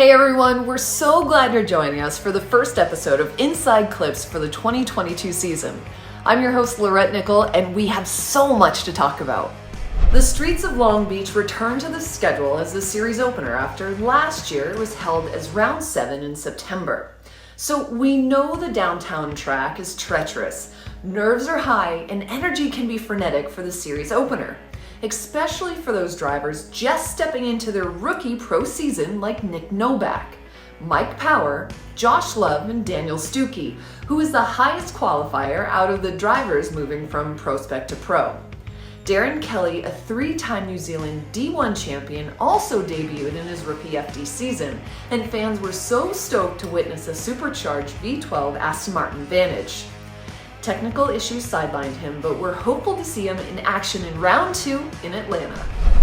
Hey everyone, we're so glad you're joining us for the first episode of Inside Clips for the 2022 season. I'm your host Lorette Nickel, and we have so much to talk about. The streets of Long Beach return to the schedule as the series opener after last year it was held as round 7 in September. So we know the downtown track is treacherous, nerves are high, and energy can be frenetic for the series opener, especially for those drivers just stepping into their rookie pro season like Nick Novak, Mike Power, Josh Love, and Daniel Stuckey, who is the highest qualifier out of the drivers moving from prospect to pro. Darren Kelly, a 3-time New Zealand D1 champion, also debuted in his rookie FD season, and fans were so stoked to witness a supercharged V12 Aston Martin Vantage. Technical issues sidelined him, but we're hopeful to see him in action in round 2 in Atlanta.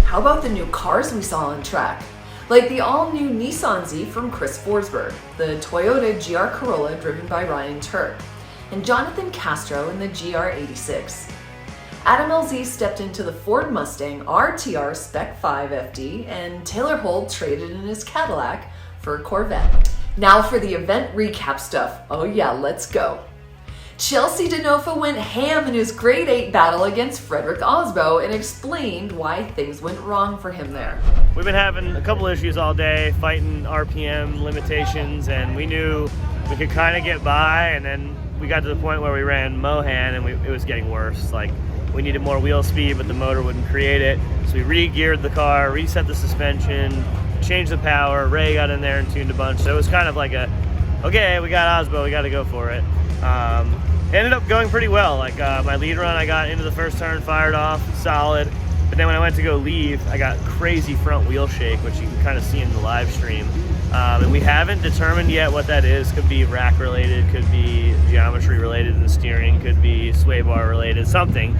How about the new cars we saw on track? Like the all-new Nissan Z from Chris Forsberg, the Toyota GR Corolla driven by Ryan Turk, and Jonathan Castro in the GR86. Adam LZ stepped into the Ford Mustang RTR Spec 5 FD, and Taylor Holt traded in his Cadillac for a Corvette. Now for the event recap stuff. Oh yeah, let's go. Chelsea Denofa went ham in his grade 8 battle against Frederick Osbo and explained why things went wrong for him there. We've been having a couple issues all day, fighting RPM limitations, and we knew we could kind of get by, and then we got to the point where we ran Mohan and it was getting worse. Like, we needed more wheel speed, but the motor wouldn't create it. So we re-geared the car, reset the suspension, changed the power. Ray got in there and tuned a bunch. So it was kind of like okay, we got Osbo, we got to go for it. It ended up going pretty well. Like my lead run, I got into the first turn, fired off, solid. But then when I went to go leave, I got crazy front wheel shake, which you can kind of see in the live stream. And we haven't determined yet what that is. Could be rack related, could be geometry related in the steering, could be sway bar related, something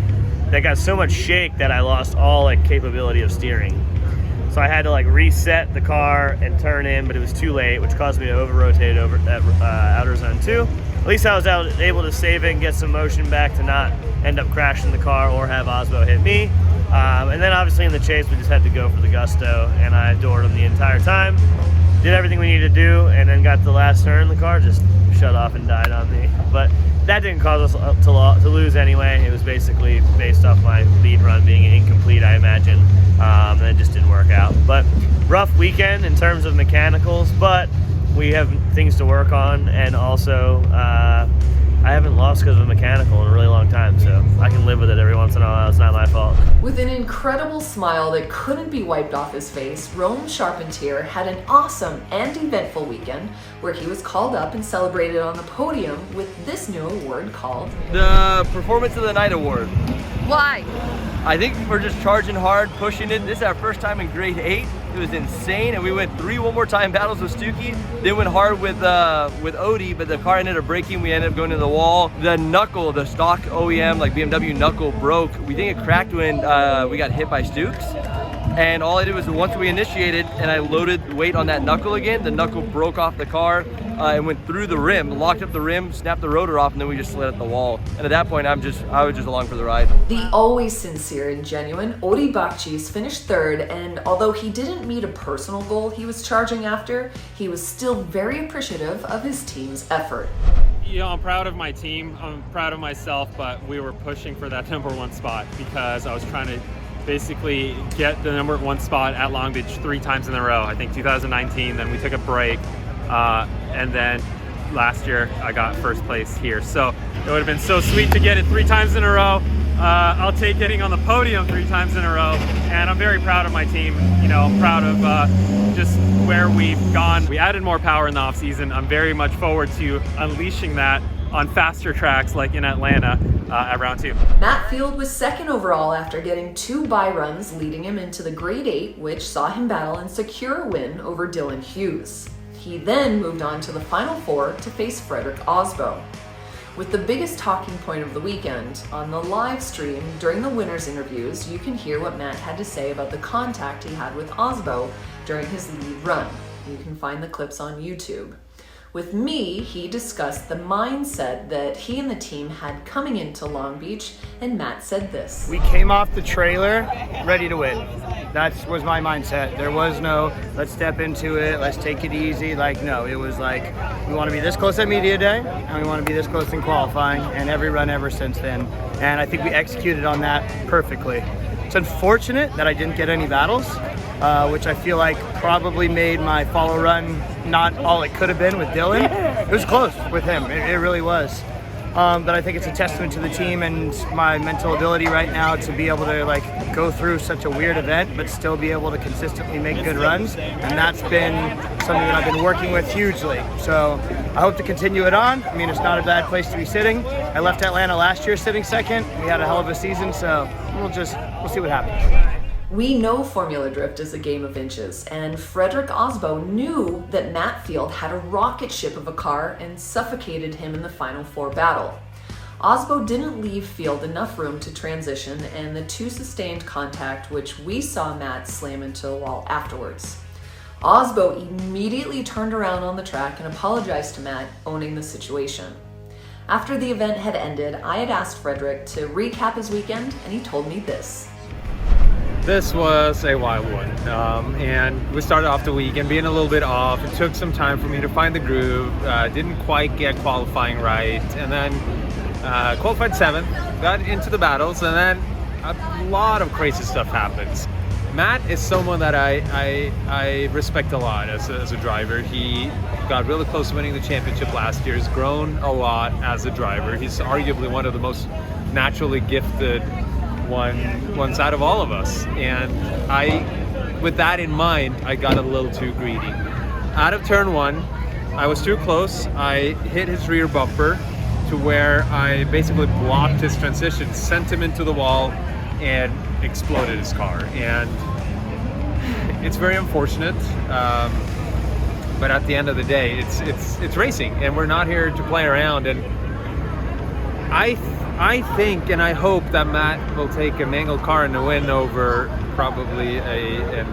that got so much shake that I lost all capability of steering. So I had to reset the car and turn in, but it was too late, which caused me to over-rotate over at outer zone 2. At least I was able to save it and get some motion back to not end up crashing the car or have Osbo hit me. And then obviously in the chase, we just had to go for the gusto, and I adored him the entire time. Did everything we needed to do, and then got to the last turn, the car just shut off and died on me. But that didn't cause us to lose anyway. It was basically based off my lead run being incomplete, I imagine, and it just didn't work out. But rough weekend in terms of mechanicals, but we have things to work on, and also I haven't lost because of a mechanical in a really long time, so I can live with it every once in a while. It's not my fault. With an incredible smile that couldn't be wiped off his face, Rome Charpentier had an awesome and eventful weekend where he was called up and celebrated on the podium with this new award called the Performance of the Night Award. Why? I think we're just charging hard, pushing it. This is our first time in grade 8. It was insane, and we went 3 one-more-time battles with Stuckey. Then went hard with Odie, but the car ended up breaking. We ended up going to the wall. The knuckle, the stock OEM, BMW knuckle broke. We think it cracked when we got hit by Stukes. And all I did was once we initiated and I loaded weight on that knuckle again, the knuckle broke off the car and went through the rim, locked up the rim, snapped the rotor off, and then we just slid at the wall. And at that point, I was just along for the ride. The always sincere and genuine Oribaci finished 3rd, and although he didn't meet a personal goal he was charging after, he was still very appreciative of his team's effort. You know, I'm proud of my team, I'm proud of myself, but we were pushing for that #1 spot because I was trying to basically get the #1 spot at Long Beach 3 times in a row. I think 2019, then we took a break, and then last year I got first place here. So it would have been so sweet to get it 3 times in a row. I'll take getting on the podium 3 times in a row, and I'm very proud of my team. You know, proud of just where we've gone. We added more power in the off season. I'm very much forward to unleashing that on faster tracks like in Atlanta at round 2. Matt Field was 2nd overall after getting 2 bye runs, leading him into the grade 8, which saw him battle and secure a win over Dylan Hughes. He then moved on to the final 4 to face Frederick Osbo. With the biggest talking point of the weekend, on the live stream during the winners' interviews, you can hear what Matt had to say about the contact he had with Osbo during his lead run. You can find the clips on YouTube. With me, he discussed the mindset that he and the team had coming into Long Beach, and Matt said this. We came off the trailer ready to win. That was my mindset. There was no, let's step into it, let's take it easy. Like, no, it was like, we want to be this close at media day, and we want to be this close in qualifying, and every run ever since then. And I think we executed on that perfectly. It's unfortunate that I didn't get any battles, which I feel like probably made my follow run not all it could have been with Dylan. It was close with him, it really was. But I think it's a testament to the team and my mental ability right now to be able to like go through such a weird event, but still be able to consistently make good runs. And that's been something that I've been working with hugely. So I hope to continue it on. I mean, it's not a bad place to be sitting. I left Atlanta last year sitting second. We had a hell of a season, so we'll see what happens. We know Formula Drift is a game of inches, and Frederick Osbo knew that Matt Field had a rocket ship of a car and suffocated him in the Final Four battle. Osbo didn't leave Field enough room to transition, and the two sustained contact, which we saw Matt slam into the wall afterwards. Osbo immediately turned around on the track and apologized to Matt, owning the situation. After the event had ended, I had asked Frederick to recap his weekend, and he told me this. This was a wild one, and we started off the weekend being a little bit off. It took some time for me to find the groove, didn't quite get qualifying right, and then qualified 7th, got into the battles, and then a lot of crazy stuff happens. Matt is someone that I respect a lot as a driver. He got really close to winning the championship last year. He's grown a lot as a driver. He's arguably one of the most naturally gifted ones out of all of us. And with that in mind, I got a little too greedy. Out of turn 1, I was too close. I hit his rear bumper to where I basically blocked his transition, sent him into the wall, and exploded his car. And it's very unfortunate, but at the end of the day, it's racing, and we're not here to play around. And I think and I hope that Matt will take a mangled car and a win over probably a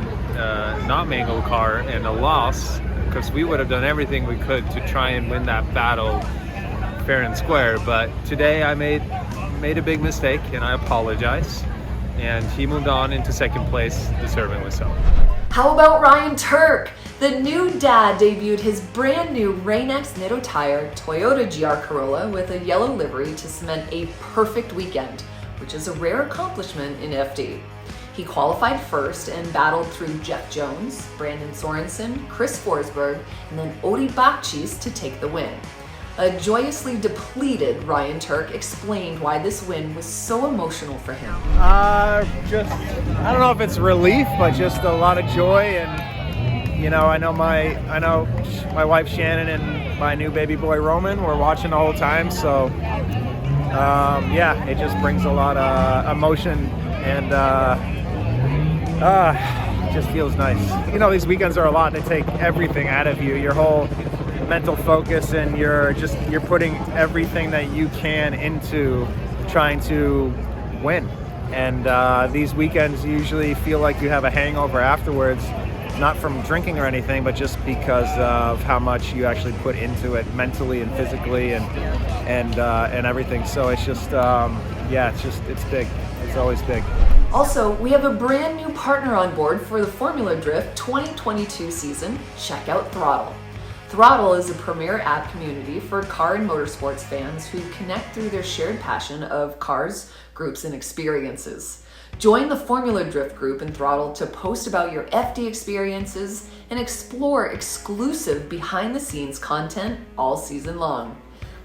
not mangled car and a loss, because we would have done everything we could to try and win that battle fair and square. But today I made a big mistake, and I apologize. And he moved on into second place, deservingly so. How about Ryan Turk? The new dad debuted his brand new Rain-X Nitto Tire Toyota GR Corolla with a yellow livery to cement a perfect weekend, which is a rare accomplishment in FD. He qualified first and battled through Jeff Jones, Brandon Sorensen, Chris Forsberg, and then Oribaci to take the win. A joyously depleted Ryan Turk explained why this win was so emotional for him. I don't know if it's relief, but just a lot of joy. And, you know, I know my wife Shannon and my new baby boy Roman were watching the whole time. So, yeah, it just brings a lot of emotion, and it just feels nice. You know, these weekends are a lot. They take everything out of you, your whole mental focus, and you're putting everything that you can into trying to win. And these weekends usually feel like you have a hangover afterwards, not from drinking or anything, but just because of how much you actually put into it mentally and physically and everything. So it's just it's big. It's always big. Also, we have a brand new partner on board for the Formula Drift 2022 season. Check out Throttle. Throttle is a premier app community for car and motorsports fans who connect through their shared passion of cars, groups, and experiences. Join the Formula Drift group in Throttle to post about your FD experiences and explore exclusive behind-the-scenes content all season long.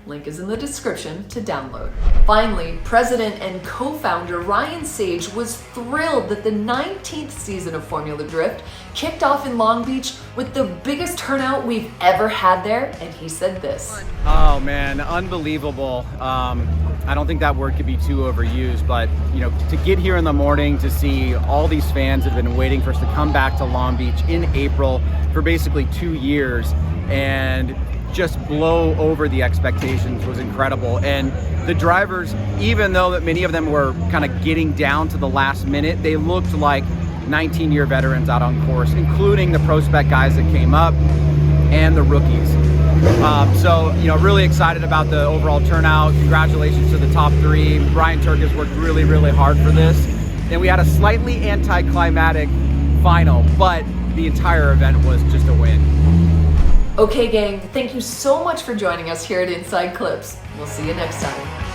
Link is in the description to download. Finally, president and co-founder Ryan Sage was thrilled that the 19th season of Formula Drift kicked off in Long Beach with the biggest turnout we've ever had there, and he said this. Oh man, unbelievable. I don't think that word could be too overused, but you know, to get here in the morning to see all these fans that have been waiting for us to come back to Long Beach in April for basically 2 years and just blow over the expectations was incredible. And the drivers, even though that many of them were kind of getting down to the last minute, they looked like 19-year veterans out on course, including the pro spec guys that came up and the rookies. So, you know, really excited about the overall turnout. Congratulations to the top 3. Brian Turk has worked really, really hard for this. And we had a slightly anticlimactic final, but the entire event was just a win. Okay, gang, thank you so much for joining us here at Inside Clips. We'll see you next time.